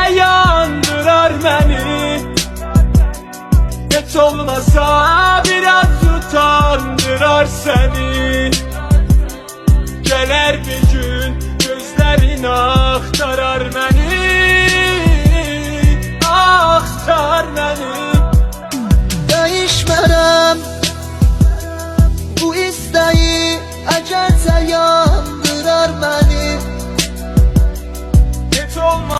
yandırar beni. Hiç olmasa biraz utandırar seni. Gelir bir gün gözlerin aktarar beni.